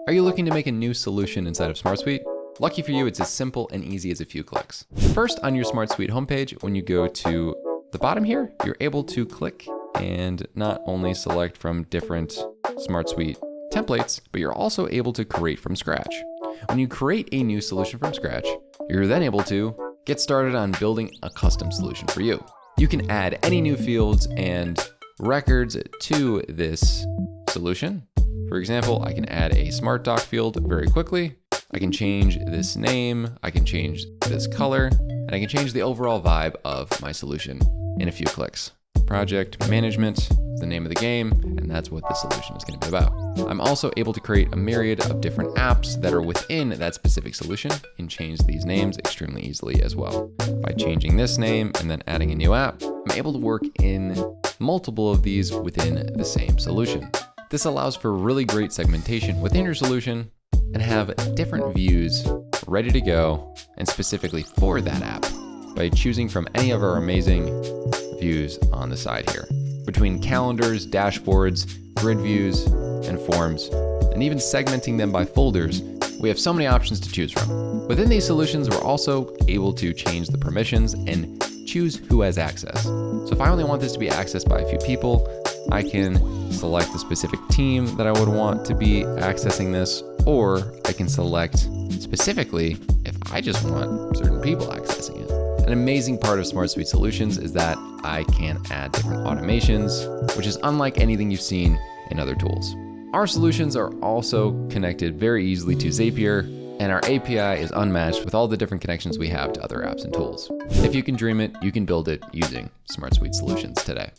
Are you looking to make a new solution inside of SmartSuite? Lucky for you, it's as simple and easy as a few clicks. First, on your SmartSuite homepage, when you go to the bottom here, you're able to click and not only select from different SmartSuite templates, but you're also able to create from scratch. When you create a new solution from scratch, you're then able to get started on building a custom solution for you. You can add any new fields and records to this solution. For example, I can add a Smart Doc field very quickly. I can change this name, I can change this color, and I can change the overall vibe of my solution in a few clicks. Project management is the name of the game, and that's what the solution is going to be about. I'm also able to create a myriad of different apps that are within that specific solution and change these names extremely easily as well. By changing this name and then adding a new app, I'm able to work in multiple of these within the same solution. This allows for really great segmentation within your solution and have different views ready to go and specifically for that app by choosing from any of our amazing views on the side here. Between calendars, dashboards, grid views, and forms, and even segmenting them by folders, we have so many options to choose from. Within these solutions, we're also able to change the permissions and choose who has access. So if I only want this to be accessed by a few people, I can select the specific team that I would want to be accessing this, or I can select specifically if I just want certain people accessing it. An amazing part of SmartSuite Solutions is that I can add different automations, which is unlike anything you've seen in other tools. Our solutions are also connected very easily to Zapier, and our API is unmatched with all the different connections we have to other apps and tools. If you can dream it, you can build it using SmartSuite Solutions today.